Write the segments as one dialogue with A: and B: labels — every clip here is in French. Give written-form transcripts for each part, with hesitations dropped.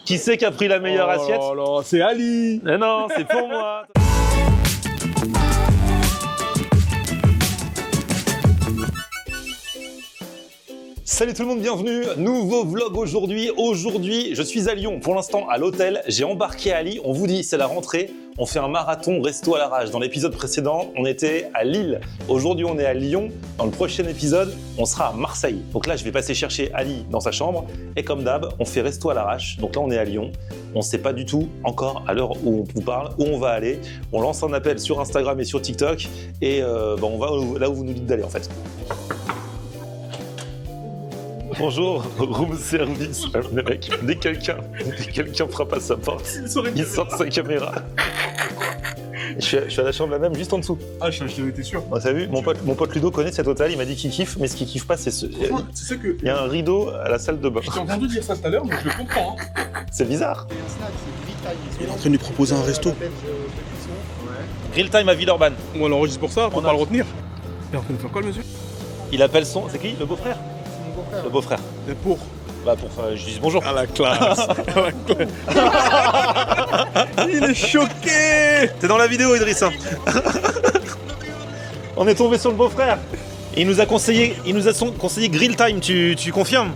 A: Qui c'est qui a pris la meilleure assiette?
B: Oh là, c'est Ali.
A: Mais non, c'est pour moi. Salut tout le monde, bienvenue, nouveau vlog aujourd'hui. Aujourd'hui, je suis à Lyon, pour l'instant à l'hôtel, j'ai embarqué Ali, on vous dit, c'est la rentrée, on fait un marathon resto à l'arrache. Dans l'épisode précédent, on était à Lille, aujourd'hui on est à Lyon, dans le prochain épisode, on sera à Marseille. Donc là, je vais passer chercher Ali dans sa chambre, et comme d'hab, on fait resto à l'arrache. Donc là, on est à Lyon, on ne sait pas du tout encore, à l'heure où on vous parle, où on va aller. On lance un appel sur Instagram et sur TikTok, et on va là où vous nous dites d'aller en fait. Bonjour, room service. Le mec, dès que quelqu'un frappe à sa porte, il sort sa caméra. Je suis à la chambre la même, juste en dessous.
B: Ah, j'en étais sûr.
A: T'as vu, mon pote Ludo connaît cet hôtel, il m'a dit qu'il kiffe, mais ce qu'il kiffe pas, c'est ce.
B: Tu sais que.
A: Il y a un rideau à la salle de bain.
B: Je t'ai entendu dire ça tout à l'heure, mais je le comprends. Hein.
A: C'est bizarre.
C: Il est en train de lui proposer un resto.
A: Grill time à Villeurbanne.
B: On l'enregistre pour ça, pour pas le retenir. Il est en train de faire quoi, le monsieur?
A: Il appelle son. C'est qui? Le beau-frère? Le beau-frère.
B: Et pour.
A: Bah pour je dis bonjour.
B: À la classe. Il est choqué.
A: T'es dans la vidéo, Idriss. Hein. On est tombé sur le beau-frère. Il nous a conseillé Grill Time, tu confirmes?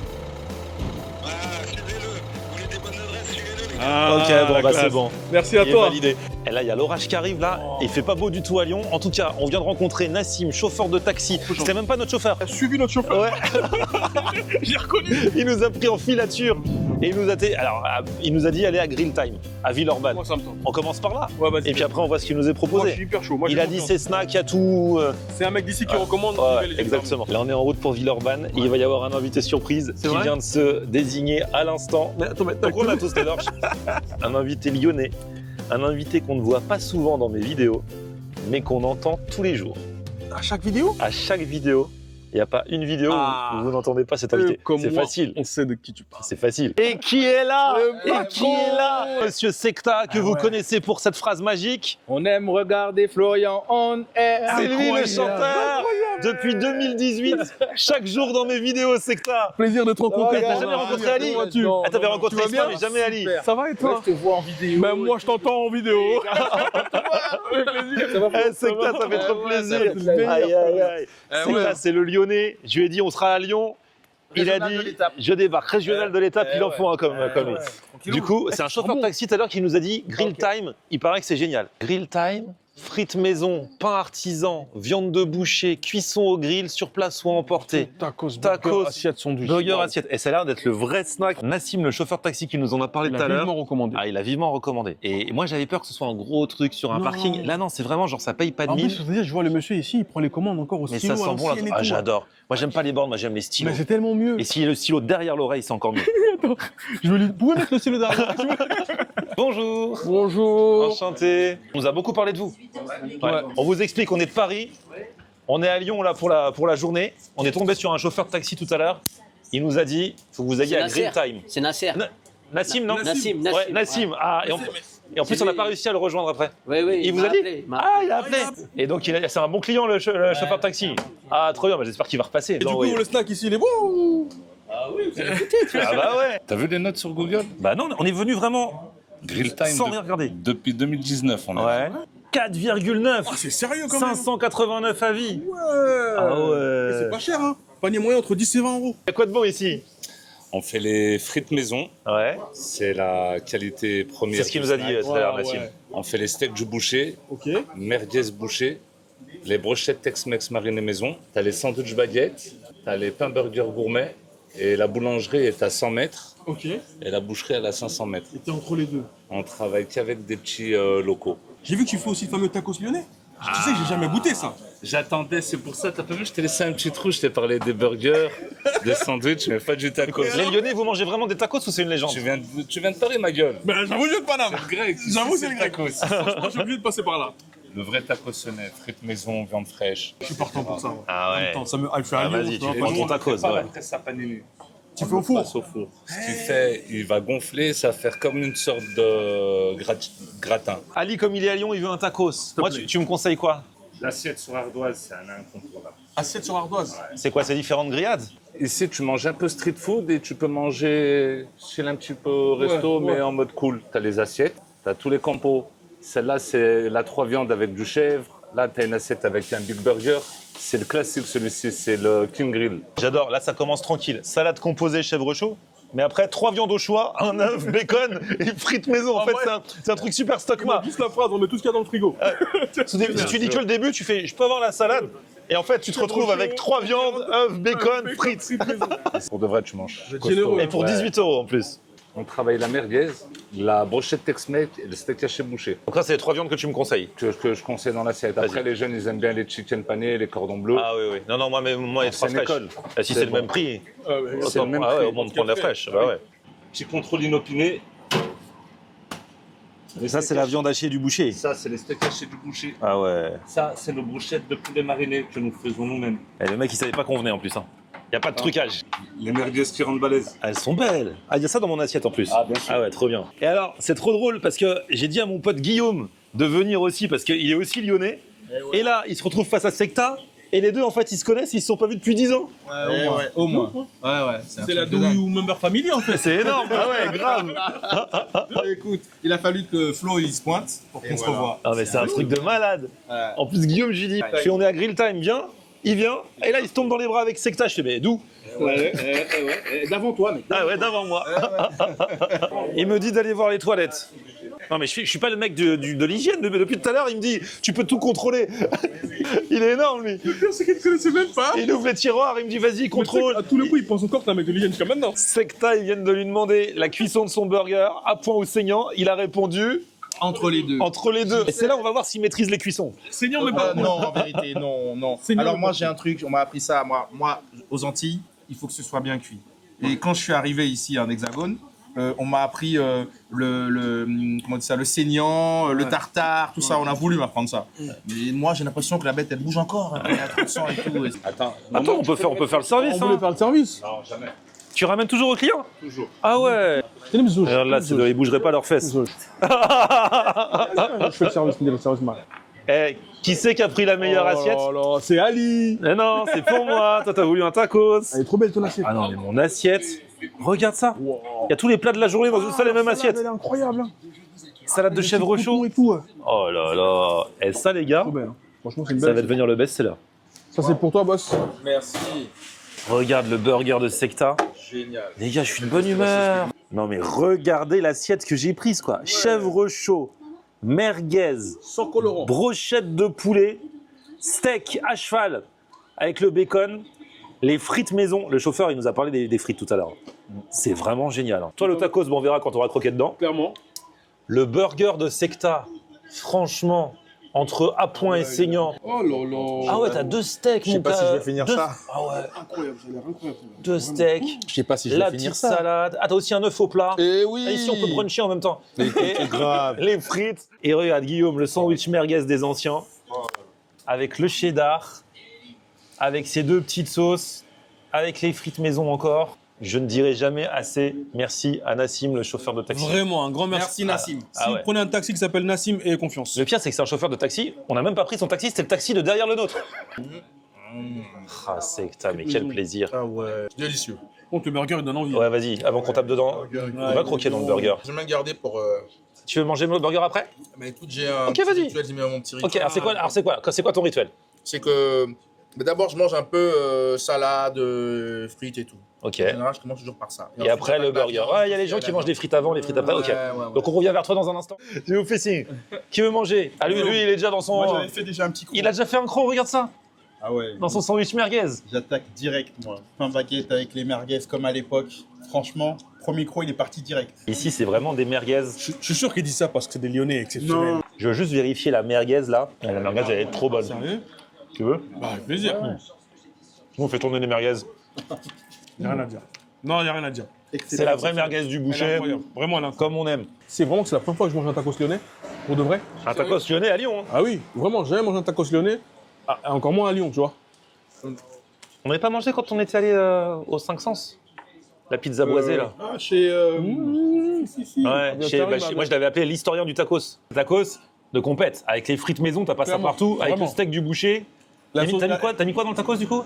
B: Ah,
A: ok, bon bah c'est bon.
B: Merci à
A: Il est
B: toi.
A: validé. Et là, il y a l'orage qui arrive là. Il fait pas beau du tout à Lyon. En tout cas, on vient de rencontrer Nassim, chauffeur de taxi. C'était même pas notre chauffeur.
B: T'as suivi notre chauffeur?
A: Ouais.
B: J'ai reconnu.
A: Il nous a pris en filature. Et il nous a dit aller à Grill Time, à Villeurbanne.
B: Moi, ça me tente.
A: On commence par là.
B: Ouais, vas-y.
A: Et puis après, on voit ce qu'il nous est
B: Moi, je
A: proposé.
B: suis hyper chaud. Moi,
A: Il a dit ses snacks, il y a tout.
B: C'est un mec d'ici qui recommande.
A: Ouais, exactement. Là, on est en route pour Villeurbanne. Et il va y avoir un invité surprise qui
B: vrai
A: vient de se désigner à l'instant.
B: Mais attends, mais
A: Donc on a tous les lorches. Un invité lyonnais. Un invité qu'on ne voit pas souvent dans mes vidéos, mais qu'on entend tous les jours.
B: à chaque vidéo?
A: À chaque vidéo, il n'y a pas une vidéo où vous n'entendez pas cet invité. C'est facile.
B: On sait de qui tu parles.
A: C'est facile. Et qui est là? Monsieur Secta, que vous connaissez pour cette phrase magique.
D: On aime regarder Florian on air.
A: C'est lui le chanteur. Depuis 2018, chaque jour dans mes vidéos, Secta.
B: Plaisir de te rencontrer.
A: T'as jamais rencontré Ali? Ah, t'avais rencontré Isma, mais jamais Ali.
B: Ça va et toi?
D: Je te vois en vidéo.
B: Même moi, je t'entends en vidéo.
A: Secta, ça fait trop plaisir. Aïe, aïe, aïe. Secta, c'est le Lyonnais. Je lui ai dit, on sera à Lyon. Il a dit, je débarque régional de l'étape, il en faut un comme lui. Du coup, c'est un chauffeur de taxi tout à l'heure qui nous a dit Grill Time. Il paraît que c'est génial. Grill Time, frites maison, pain artisan, viande de boucher, cuisson au grill, sur place ou à emporter.
B: Tacos,
A: assiette,
B: sandwich.
A: Burger, assiette. Et ça a l'air d'être le vrai snack. Nassim, le chauffeur de taxi qui nous en a parlé tout à l'heure.
B: Il a vivement recommandé.
A: Ah, il a vivement recommandé. Et moi, j'avais peur que ce soit un gros truc sur un parking. Là, non, c'est vraiment genre ça paye pas de
B: En
A: mine.
B: plus, je vois le monsieur ici, il prend les commandes encore au
A: Mais
B: stylo.
A: ça sent bon là. Ah, j'adore. Moi, j'aime pas les bornes, moi, j'aime les stylos.
B: Mais c'est tellement mieux.
A: Et s'il y a le stylo derrière l'oreille, c'est encore mieux.
B: Attends, je vais lui. Vous pouvez mettre le stylo derrière.
A: Bonjour.
B: Bonjour.
A: Enchanté. On nous a beaucoup parlé de vous. Ouais. On vous explique, on est de Paris. On est à Lyon là pour la journée. On est tombé sur un chauffeur de taxi tout à l'heure. Il nous a dit, faut que vous ayez à Grill Time.
E: C'est Nasser.
A: Nassim, non?
E: Nassim.
A: Ouais, Nassim. Ah, et en plus, on n'a pas réussi à le rejoindre après.
E: Oui.
A: Il vous a dit?
E: Ah,
A: il a appelé. Et donc, c'est un bon client, le chauffeur de taxi. Ah, trop bien, bah, j'espère qu'il va repasser.
B: Et du coup, le snack ici, il est bon.
E: Ah oui, vous avez écouté.
A: Ah bah ouais.
F: T'as vu les notes sur Google?
A: Bah non, on est venu vraiment
F: Grill Time
A: sans rien regarder.
F: Depuis 2019, on est.
A: Ouais. 4,9.
B: Ah, c'est sérieux quand même.
A: 589 avis.
B: Ouais.
A: Ah ouais.
B: Et c'est pas cher, hein. Panier moyen entre 10 et 20 euros.
A: Il y a quoi de bon ici?
F: On fait les frites maison.
A: Ouais.
F: C'est la qualité première.
A: C'est ce qu'il nous a dit tout à l'heure, Nassim.
F: On fait les steaks du boucher,
B: Ok.
F: merguez boucher, les brochettes Tex-Mex marinées maison. T'as les sandwichs baguettes, t'as les pains burgers gourmets. Et la boulangerie est à 100 mètres.
B: Ok.
F: Et la boucherie elle est à 500 mètres.
B: Et t'es entre les deux.
F: On travaille qu'avec des petits locaux.
B: J'ai vu que tu fais aussi le fameux tacos lyonnais. Tu sais que j'ai jamais goûté ça.
F: J'attendais, c'est pour ça, t'as pas vu, je t'ai laissé un petit trou, je t'ai parlé des burgers, des sandwichs, mais pas du tacos.
A: Les Lyonnais, vous mangez vraiment des tacos ou c'est une légende?
F: Tu viens de Paris, ma gueule.
B: Ben j'avoue, je viens de Paname.
F: C'est le grec.
B: J'avoue, c'est le grec.
F: tacos.
B: Franchement, je suis obligé de passer par là.
F: Le vrai tacos sonnet, frites maison, viande fraîche.
B: Je suis partant pour ça.
A: Ah ouais.
B: Attends, ça me hype, je suis à
A: Ah,
B: Lyon.
A: vas-y,
B: tu vois,
A: tu fais ton tacos,
F: Pas
A: ouais.
F: après ça panini.
B: Tu fais au four.
F: Passe au four. Ce qu'il fait, il va gonfler, ça va faire comme une sorte de gratin.
A: Ali, comme il est à Lyon, il veut un tacos. Moi, tu me conseilles quoi?
F: L'assiette sur ardoise, c'est un incontournable.
B: Assiette sur ardoise.
A: C'est quoi, ces différentes grillades?
F: Ici, tu manges un peu street food et tu peux manger chill un petit peu au resto, mais en mode cool. Tu as les assiettes, tu as tous les compos. Celle-là, c'est la 3 viandes avec du chèvre. Là, tu as une assiette avec un Big Burger. C'est le classique, celui-ci, c'est le King Grill.
A: J'adore, là ça commence tranquille. Salade composée, chèvre chaud. Mais après, 3 viandes au choix, un œuf, bacon et frites maison. En fait, c'est un truc super stock ma.
B: Juste la phrase, on met tout ce qu'il y a dans le frigo.
A: Si tu dis que le début, tu fais je peux avoir la salade. Et en fait, tu te retrouves avec 3 viandes, œufs, bacon, frites.
F: Pour de vrai, tu manges.
B: Généreux.
A: Et pour 18 € en plus.
F: On travaille la merguez, la brochette Tex-Mex et le steak haché bouché.
A: Donc ça, c'est les 3 viandes que tu me conseilles.
F: Que je conseille dans l'assiette. Après, les jeunes, ils aiment bien les chicken panés, les cordons bleus.
A: Ah oui, oui. Non, non, moi, les 3
F: c'est une
A: fraîches.
F: école.
A: Ah, si
F: C'est
A: c'est le
F: bon.
A: même prix.
F: C'est le même
A: Ah ouais,
F: prix.
A: au monde de prendre la fraîche. Bah ouais.
F: Petit contrôle inopiné.
A: Et ça, c'est la viande hachée du boucher.
F: Ça, c'est les steaks hachés du boucher.
A: Ah ouais.
F: Ça, c'est nos brochettes de poulet mariné que nous faisons nous-mêmes.
A: Et le mec, il savait pas qu'on venait en plus. Hein. Y a pas de trucage.
F: Les merguez qui rendent balèze.
A: Elles sont belles. Ah, il y a ça dans mon assiette en plus.
F: Ah, bien sûr.
A: Ah ouais, trop bien. Et alors, c'est trop drôle parce que j'ai dit à mon pote Guillaume de venir aussi parce qu'il est aussi lyonnais. Et là, il se retrouve face à Secta. Et les deux, en fait, ils se connaissent, ils se sont pas vus depuis 10 ans.
D: Au moins. Ouais.
B: C'est la douille ou member family en fait.
A: C'est énorme. Ah ouais, grave.
D: Écoute, il a fallu que Flo il se pointe pour qu'on se revoie.
A: Ah mais c'est un truc de malade.
D: Ouais.
A: En plus, Guillaume, je lui dis, je fais, on est à Grill Time, viens. Il vient, et là il se tombe dans les bras avec Secta. Je fais, mais d'où?
D: D'avant toi, mec.
A: Ah ouais, d'avant moi. Il me dit d'aller voir les toilettes. Non mais je suis pas le mec de l'hygiène, depuis tout à l'heure il me dit tu peux tout contrôler. Il est énorme lui.
B: C'est qu'il ne connaissait même pas.
A: Il ouvre les tiroirs, il me dit vas-y contrôle.
B: À tout le coup, il pense encore que t'es un mec de l'hygiène jusqu'à maintenant.
A: Secta, ils viennent de lui demander la cuisson de son burger à point ou saignant. Il a répondu
D: Entre les deux.
A: entre les deux. Et c'est là où on va voir s'il maîtrise les cuissons.
B: Seigneur, mais pas.
D: Non, en vérité, non.
B: C'est nul.
D: Alors moi j'ai un truc, on m'a appris ça, moi aux Antilles, il faut que ce soit bien cuit. Et quand je suis arrivé ici en Hexagone, on m'a appris comment on dit ça, le saignant, le tartare, tout ça, on a voulu m'apprendre ça. Mais moi j'ai l'impression que la bête elle bouge encore, hein, il y a trop de sang et tout.
F: Attends,
A: Attends, on peut faire le service.
B: On voulait
A: Hein.
B: faire le service.
F: non, jamais.
A: Tu ramènes toujours au client?
F: Toujours.
A: Ah ouais. Alors là, ils bougeraient pas leurs fesses.
B: Je fais le service, Marc.
A: Eh, qui c'est qui a pris la meilleure assiette?
B: Oh là, c'est Ali.
A: Mais non, c'est pour moi. Toi, t'as voulu un tacos.
B: Elle est trop belle ton assiette.
A: Ah non, mais mon assiette. Regarde ça. Il y a tous les plats de la journée dans une seule et même assiette.
B: Elle est incroyable. Hein.
A: Salade de chèvre chaud.
B: Et tout. Ouais.
A: Oh là là. Et ça, les gars,
B: Trop belle. Hein. Franchement, c'est une
A: ça
B: belle.
A: va devenir le best-seller.
B: Ça c'est pour toi, boss.
D: Merci.
A: Regarde le burger de Secta.
D: Génial.
A: Les gars, je suis de bonne humeur. Non, mais regardez l'assiette que j'ai prise, quoi. Chèvre chaud, merguez,
B: Sans colorant.
A: brochette de poulet, steak à cheval avec le bacon, les frites maison. Le chauffeur, il nous a parlé des frites tout à l'heure. C'est vraiment génial. Hein. Toi, le tacos, bon, on verra quand on aura croqué dedans.
B: Clairement.
A: Le burger de Secta, franchement, entre appoint et saignant.
B: Oh là là.
A: Ah ouais, t'as 2 steaks.
C: Je sais pas si je vais finir ça.
A: Ah ouais,
B: Incroyable, ça a l'air incroyable.
A: 2 steaks,
C: Je sais pas si je
A: la
C: vais finir
A: petite
C: ça.
A: salade. Ah, t'as aussi un œuf au plat.
C: Et oui.
A: Et ici, on peut bruncher en même temps.
C: C'est grave.
A: Les frites. Et regarde, Guillaume, le sandwich merguez des anciens. Avec le cheddar. Avec ses 2 petites sauces. Avec les frites maison encore. Je ne dirai jamais assez merci à Nassim, le chauffeur de taxi.
B: Vraiment, un grand merci.
D: Merci Nassim.
A: Ah
B: Si
A: ouais.
B: vous prenez un taxi qui s'appelle Nassim, ayez confiance.
A: Le pire, c'est que c'est un chauffeur de taxi. On n'a même pas pris son taxi, c'était le taxi de derrière le nôtre. Ah, Secta, mais quel plaisir.
C: Ah ouais. Délicieux.
B: Donc le burger il donne envie.
A: Ouais, vas-y, avant qu'on tape dedans, on va croquer dans le burger.
C: Je vais même garder pour.
A: Tu veux manger le burger après?
C: Mais écoute, j'ai un.
A: Ok,
C: petit
A: vas-y.
C: rituel, j'ai mis mon petit rituel.
A: Ok, alors c'est quoi ton rituel?
C: C'est que. Mais d'abord, je mange un peu salade, frites et tout.
A: Ok.
C: En général, je commence toujours par ça.
A: Et
C: ensuite,
A: après le
C: j'attaque la
A: burger.
C: viande,
A: Ouais, il y a les gens qui mangent des frites avant, les frites après. Ok.
C: Ouais.
A: Donc on revient vers toi dans un instant. Je vous fais signe. Qui veut manger? Ah lui, il est déjà dans son.
E: Moi, j'avais fait déjà un petit coup.
A: Il a déjà fait un croc, regarde ça.
E: Ah ouais.
A: Dans son sandwich merguez.
E: J'attaque direct, moi. Pain baguette avec les merguez comme à l'époque. Franchement, premier croc, il est parti direct.
A: Ici, c'est vraiment des merguez.
B: Je suis sûr qu'il dit ça parce que c'est des Lyonnais exceptionnels.
A: Je veux juste vérifier la merguez là. La merguez, elle est trop bonne.
B: Sérieux?
A: Tu veux?
B: Bah, avec plaisir.
A: On fait tourner les merguez.
B: Y a rien à dire. Non, y a rien à dire.
A: C'est la vraie merguez du
B: Elle est
A: boucher,
B: incroyable. Vraiment, elle est incroyable.
A: comme on aime.
B: C'est vraiment que c'est la première fois que je mange un tacos lyonnais. Pour de vrai.
A: Un tacos lyonnais à Lyon. Hein.
B: Ah oui, vraiment, j'ai jamais mangé un tacos lyonnais. Ah, encore moins à Lyon, tu vois.
A: On n'avait pas mangé quand on était allé au 5 Sens. La pizza boisée là.
E: Ah, chez.
B: Si.
A: Ouais, moi je l'avais appelé l'historien du tacos. Tacos, de compète. Avec les frites maison, t'as pas ça
B: Clairement,
A: partout. Avec
B: vraiment.
A: le steak du boucher.
B: La
A: T'as
B: sauce-
A: mis quoi dans le tacos du coup?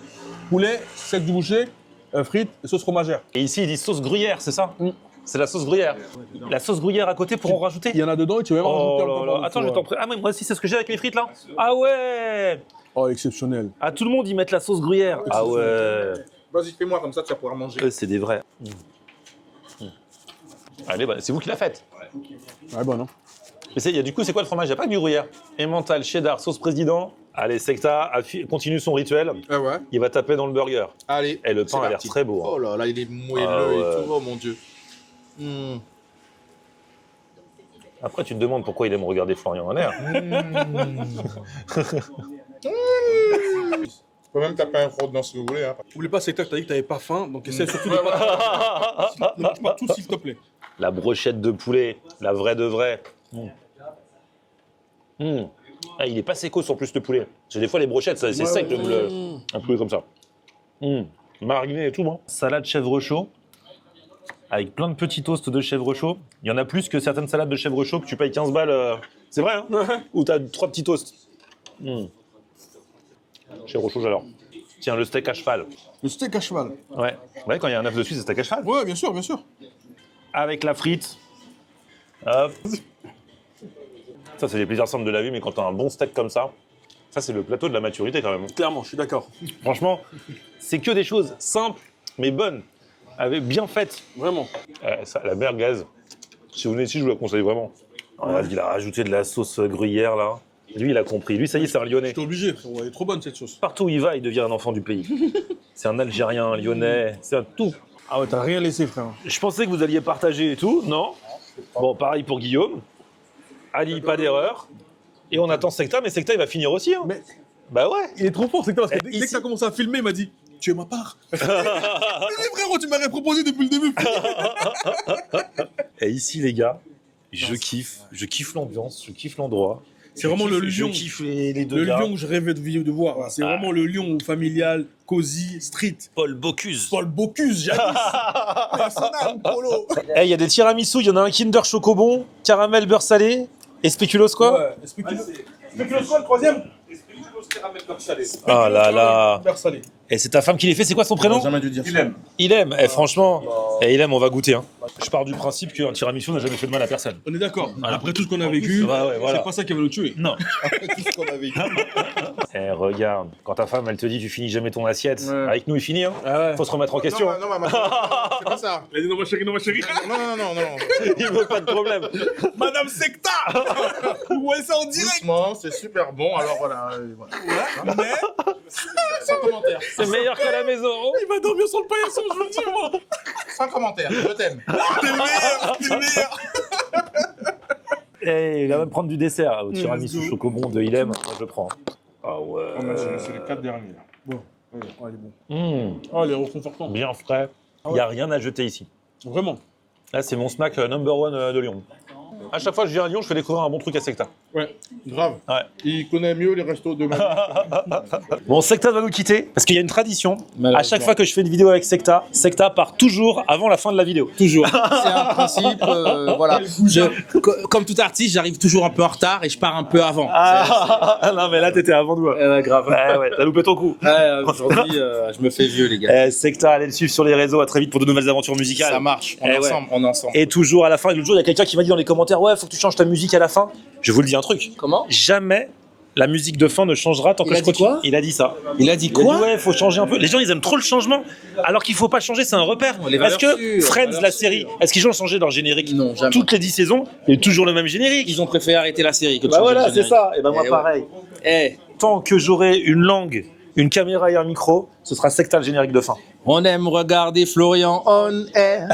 B: Poulet, steak du boucher, frites et sauce fromagère.
A: Et ici, ils disent sauce gruyère, c'est ça? C'est la sauce gruyère. La sauce gruyère à côté pour en rajouter?
B: Il y en a dedans et tu vas même rajouter
A: Oh là
B: encore
A: là.
B: par-dessus,
A: Attends, je
B: ouais.
A: t'en prie. Ah, mais moi aussi, c'est ce que j'ai avec les frites là. Ah ouais!
B: Oh, exceptionnel.
A: À tout le monde, ils mettent la sauce gruyère. Ah ouais.
D: Vas-y, fais-moi comme ça, tu vas pouvoir manger.
A: Eux, c'est des vrais. Allez, bah, c'est vous qui la faites.
B: Ouais, bon, non.
A: Mais du coup, c'est quoi le fromage? Il n'y a pas que du gruyère. Emmental, cheddar, sauce président. Allez, Secta continue son rituel.
C: Ah ouais.
A: Il va taper dans le burger.
C: Allez.
A: Et le
C: c'est
A: pain a l'air
C: parti.
A: très beau. Hein.
C: Oh là là, il est moelleux
A: Ah ouais.
C: et tout. Oh mon dieu.
A: Après, tu te demandes pourquoi il aime regarder Florian en l'air.
C: Je peux même taper un fraude dans si vous voulez. Hein.
B: N'oublie pas, c'est que t'as dit que t'avais pas faim, donc essaie surtout de pas. Ne mange pas tout, s'il te plaît.
A: La brochette de poulet, la vraie de vraie. Ah, il est pas séco en plus le poulet. Parce que des fois les brochettes, c'est sec un poulet comme ça. Mariné et tout, hein. Salade chèvre chaud. Avec plein de petits toasts de chèvre chaud. Il y en a plus que certaines salades de chèvre chaud que tu payes 15 balles. C'est vrai, hein? Ou t'as 3 petits toasts. Chèvre chaud, j'adore. Tiens, le steak à cheval.
B: Le steak à cheval.
A: Ouais. Ouais, quand il y a un œuf dessus, c'est steak à cheval.
B: Ouais, bien sûr, bien sûr.
A: Avec la frite. Hop. Ça, c'est les plaisirs simples de la vie, mais quand t'as un bon steak comme ça, c'est le plateau de la maturité quand même.
B: Clairement, je suis d'accord.
A: Franchement, c'est que des choses simples, mais bonnes, bien faites.
B: Vraiment.
A: La merguez, si vous venez ici, je vous la conseille vraiment. Regarde, il a rajouté de la sauce gruyère là. Lui, il a compris. Lui, ça y est, c'est un Lyonnais.
B: J'étais obligé, frérot. Elle est trop bonne cette sauce.
A: Partout où il va, il devient un enfant du pays. C'est un Algérien, un Lyonnais, c'est un tout.
B: Ah ouais, t'as rien laissé, frère.
A: Je pensais que vous alliez partager et tout, non? Bon, pareil pour Guillaume. Ali, pas d'erreur. Et on attend Secta, mais Secta, il va finir aussi. Hein.
B: Mais
A: Bah ouais.
B: il est trop fort, c'est que parce que dès
A: ici-
B: que t'as commencé à filmer, il m'a dit tu es ma part. Mais frérot, tu m'avais proposé depuis le début.
A: Et ici, les gars, je kiffe l'ambiance, je kiffe l'endroit.
B: C'est vraiment le
A: Je
B: lion.
A: kiffe les deux
B: Le
A: gars.
B: lion que je rêvais de voir. là. C'est vraiment le lion familial, cosy, street.
A: Paul Bocuse.
B: Paul Bocuse, jadis. Personnel, Polo.
A: Il y a des tiramisu, il y en a un Kinder Chocobon, caramel beurre salé et spéculoos quoi?
B: Ouais, spéculoos quoi, le troisième?
A: Ah là là.
B: Beurre salé.
A: Et c'est ta femme qui les fait, c'est quoi son prénom?
C: Jamais dû dire ça.
A: Il aime. Et franchement, il aime, on va goûter. Hein. Je pars du principe qu'un tiramisu n'a jamais fait de mal à personne.
B: On est d'accord. Après tout ce qu'on a vécu,
A: Ouais, voilà.
B: c'est pas ça qui va nous tuer.
A: Non.
C: Tout ce qu'on a vécu.
A: Regarde, quand ta femme, elle te dit tu finis jamais ton assiette,
B: Ouais.
A: avec nous, il finit. Hein.
B: Ah ouais.
A: Faut se remettre en question.
C: Non, maman, c'est pas ça.
B: Elle a dit non, ma chérie, non, ma chérie.
C: Non.
A: Il veut pas de problème.
B: Madame Secta. Ouais, ça en direct.
C: Doucement, c'est super bon. Alors voilà.
B: Mais
C: Sans commentaire.
A: C'est meilleur qu'à la maison.
B: il va dormir sur le paillasson, je vous le dis, moi.
C: Sans commentaire. Je t'aime.
B: T'es le meilleur, t'es le meilleur.
A: Et il va même prendre du dessert au tiramisu
B: let's go.
A: chocobon de Ilem. Moi, je prends. Ah ouais.
B: C'est les 4 derniers. Là. Bon. Ouais, il est bon. Oh, il est reconfortant.
A: Bien frais. Il n'y a rien à jeter ici.
B: Vraiment.
A: Là, c'est mon snack number one de Lyon. À chaque fois que je viens à Lyon, je fais découvrir un bon truc à Secta.
B: Ouais.
C: Grave.
A: Ouais.
C: Il connaît mieux les restos de
A: Bon, Secta va nous quitter parce qu'il y a une tradition. À chaque fois que je fais une vidéo avec Secta, Secta part toujours avant la fin de la vidéo.
E: Toujours. C'est un principe, voilà. Comme tout artiste, j'arrive toujours un peu en retard et je pars un peu avant.
A: Ah non, mais là, t'étais avant nous.
E: Ouais, grave.
A: Ouais, t'as loupé ton coup.
E: Aujourd'hui, je me fais vieux, les gars.
A: Secta, allez le suivre sur les réseaux. À très vite pour de nouvelles aventures musicales.
E: Ça marche. On
A: Eh
E: est
A: ouais.
E: ensemble, on est ensemble.
A: Et toujours à la fin, l'autre jour, il y a quelqu'un qui m'a dit dans les commentaires, ouais, faut que tu changes ta musique à la fin. Je vous le dis un truc.
E: Comment?
A: Jamais la musique de fin ne changera tant
E: Il
A: que
E: a
A: je
E: dit
A: continue.
E: quoi?
A: Il a dit ça.
E: Il a dit
A: Il a
E: quoi?
A: dit, ouais, faut changer un peu. Les gens, ils aiment trop le changement, alors qu'il faut pas changer, c'est un repère.
E: Les
A: Est-ce
E: valeurs
A: que
E: sûres,
A: Friends,
E: valeurs
A: la série, est-ce qu'ils ont changé leur générique?
E: Non, jamais.
A: Toutes les 10 saisons, il y a toujours le même générique.
E: Ils ont préféré arrêter la série que de
A: Bah
E: changer
A: voilà,
E: le
A: c'est
E: générique.
A: ça. Et ben moi,
E: Eh ouais.
A: pareil.
E: Eh,
A: Tant que j'aurai une langue, une caméra et un micro, ce sera Secta le générique de fin.
E: on aime regarder Florian on air.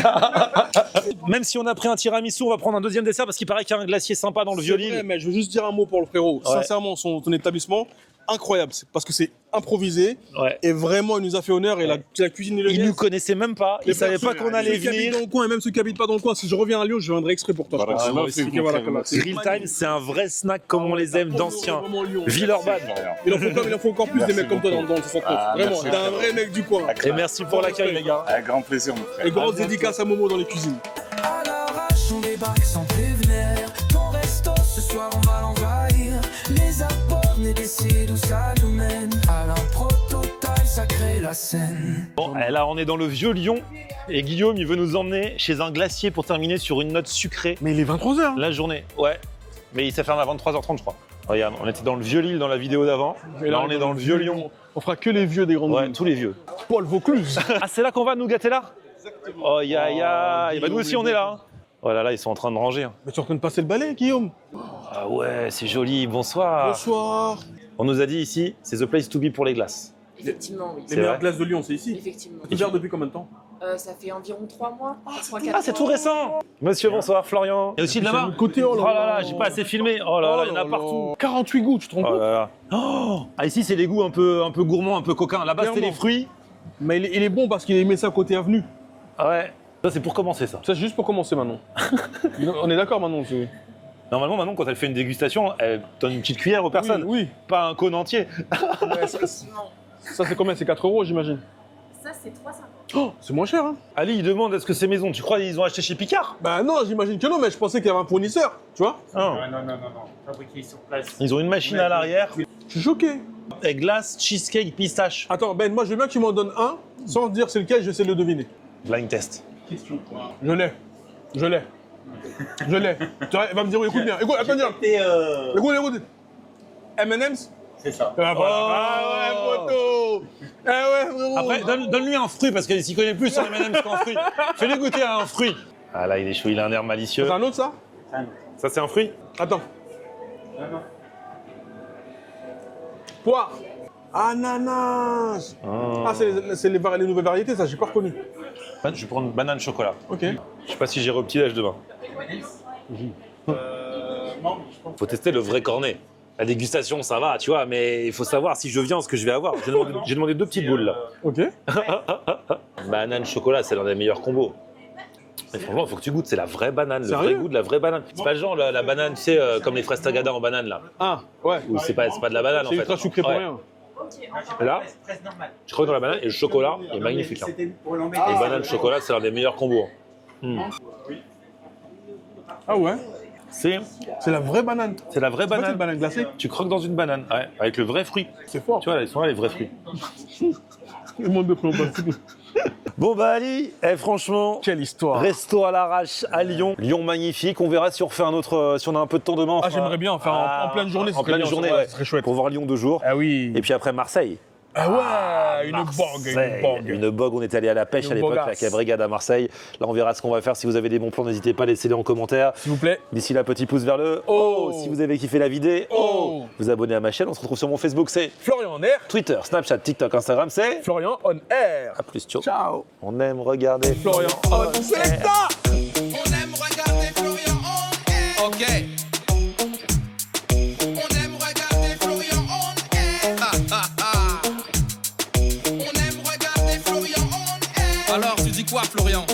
A: Même si on a pris un tiramisu, on va prendre un deuxième dessert parce qu'il paraît qu'il y a un glacier sympa dans le
B: C'est vrai,
A: violil.
B: mais je veux juste dire un mot pour le frérot.
A: Ouais.
B: Sincèrement, ton établissement, incroyable. C'est parce que c'est improvisé
A: Ouais.
B: et vraiment, il nous a fait honneur. Et la cuisine
A: Ils
B: lyonnaise.
A: nous connaissaient même pas, ils savaient pas qu'on allait
B: Ceux qui habitent
A: venir.
B: dans le coin et même ceux qui habitent pas dans le coin. Si je reviens à Lyon, je viendrai exprès pour toi. je pense.
A: Ah, moi
B: Ouais,
A: aussi,
B: expliquer, voilà, comment- c'est
A: Real Time, c'est un vrai snack comme on les aime, d'anciens.
B: Vraiment Lyon.
A: Villeurbanne.
B: Il en faut encore plus des mecs comme toi dans le 69. Vraiment, t'es un vrai mec du coin.
A: Et merci pour l'accueil, les gars.
F: Avec grand plaisir, mon frère.
B: Et grosse dédicace à Momo dans les cuisines.
G: À l'arrache, on débarque sans prévenir. Ton resto, ce soir on va l'envahir.
A: Bon, là, on est dans le vieux Lyon. Et Guillaume, il veut nous emmener chez un glacier pour terminer sur une note sucrée.
B: Mais il est 23h.
A: La journée, ouais. Mais ça ferme à 23h30, je crois. Regarde, on était dans le vieux Lille dans la vidéo d'avant. Et là, on est dans le vieux Lyon.
B: On fera que les vieux des grandes
A: Ouais,
B: villes.
A: tous les vieux.
B: Paul Vaucluse.
A: Ah, c'est là qu'on va, nous gâter là? Exactement. Oh, ya. Bah, nous aussi, on est là. Hein. Oh là là, ils sont en train de ranger. Hein.
B: Mais tu es en train de passer le balai, Guillaume.
A: Ah ouais, c'est joli. Bonsoir.
B: Bonsoir.
A: On nous a dit ici, c'est the place to be pour les glaces.
G: Effectivement, oui.
B: Les
A: C'est
B: meilleures
A: vrai.
B: glaces de Lyon, c'est ici.
G: Effectivement.
B: Ouvert depuis combien de temps?
G: Ça fait environ 3 mois. 3-4
A: Ah, c'est tout récent. Monsieur, bonsoir, Florian. Et aussi de là-bas.
B: Côté,
A: Oh là là, j'ai pas assez filmé. Oh là là, il y en a partout.
B: 48 goûts, tu te rends
A: Oh
B: compte?
A: là là. Oh ah, ici, c'est des goûts un peu gourmands, un peu coquins. Là-bas, c'était
B: Clairement.
A: les fruits.
B: Mais il est bon parce qu'il a mis ça côté avenue.
A: Ah ouais. Ça, c'est pour commencer, ça.
B: Ça, c'est juste pour commencer, Manon. On est d'accord, Manon?
A: Normalement, maintenant, quand elle fait une dégustation, elle donne une petite cuillère aux personnes.
B: Oui.
A: Pas un cône entier.
G: Effectivement.
B: Ça, c'est combien? C'est 4 €, j'imagine.
G: Ça, c'est 3,50.
B: Oh, c'est moins cher, hein?
A: Ali, il demande est-ce que c'est maison. Tu crois qu'ils ont acheté chez Picard?
B: Bah non, j'imagine que non, mais je pensais qu'il y avait un fournisseur, tu vois?
A: Non.
H: Non. Fabriqué sur place.
A: Ils ont une machine à l'arrière.
B: Je suis choqué.
A: Et glace, cheesecake, pistache.
B: Attends, Ben, moi, je veux bien que tu m'en donnes un, sans dire c'est lequel, j'essaie de le deviner.
A: Blind test.
B: Je l'ai. Tu vois, il va me dire, écoute bien. Écoute, attends, dire. Écoute. M&M's?
H: C'est ça.
B: Ah, voilà. Ah ouais, poteau. Ah ouais, frérot.
A: Après, donne-lui un fruit parce qu'il s'y connaît plus sur les M&M's qu'en fruit. Fais-lui goûter à un fruit. Ah là, il est chaud, il a un air malicieux.
B: C'est un autre, ça?
A: Ça, c'est un fruit?
B: Attends. Poire. Ananas. Ah, c'est les nouvelles variétés, ça, j'ai pas reconnu.
A: Je vais prendre banane chocolat.
B: Ok.
A: Je sais pas si j'irai au petit-déj demain. Faut tester le vrai cornet. La dégustation, ça va, tu vois, mais il faut savoir si je viens ce que je vais avoir. J'ai demandé 2 petites boules là.
B: Ok.
A: Banane chocolat, c'est l'un des meilleurs combos. Mais franchement, il faut que tu goûtes, c'est la vraie banane, le vrai
B: Sérieux
A: goût de la vraie banane. C'est pas le genre la banane, tu sais, comme les fraises tagada en banane là.
B: Ah, ouais.
A: Où c'est pas de la banane en
B: C'est
A: fait.
B: ultra sucré pour
A: Ouais.
B: rien.
A: Et là, je crois que dans la banane et le chocolat est magnifique. Hein. Les bananes chocolat, c'est l'un des meilleurs combos.
B: Ah ouais.
A: C'est
B: C'est la vraie banane.
A: la vraie
B: C'est pas
A: banane.
B: une banane glacée.
A: Tu croques dans une banane, ouais, avec le vrai fruit.
B: C'est fort.
A: Tu vois, là, ils sont là les vrais fruits.
B: Le monde de plombastique.
A: Bon bah Ali, franchement,
B: Quelle histoire.
A: resto à l'arrache à Lyon. Lyon magnifique, on verra si on refait un autre, si on a un peu de temps demain. on
B: Ah,
A: fera-
B: j'aimerais bien en faire en pleine journée.
A: En pleine journée, ouais.
B: Ce serait chouette.
A: Pour voir Lyon 2 jours.
B: Ah oui.
A: Et puis après Marseille.
B: Ah ouais, une
A: Marseille.
B: bogue.
A: Une bogue, on était allé à la pêche
B: Une
A: à l'époque,
B: bogasse.
A: la Cabrigade à Marseille. Là, on verra ce qu'on va faire. Si vous avez des bons plans, n'hésitez pas à laisser-les en commentaire.
B: S'il vous plaît.
A: D'ici là, petit pouce vers le
B: Oh.
A: haut. Si vous avez kiffé la vidéo,
B: Oh.
A: vous abonnez à ma chaîne. On se retrouve sur mon Facebook, c'est
B: Florian en air.
A: Twitter, Snapchat, TikTok, Instagram, c'est
B: Florian on air.
A: à plus, ciao.
B: Ciao.
A: On aime regarder
B: Florian on air. C'est ça.
I: On aime regarder Florian on air. Ok. On aime regarder Florian on air. On aime regarder Florian on air. Alors, tu dis quoi, Florian?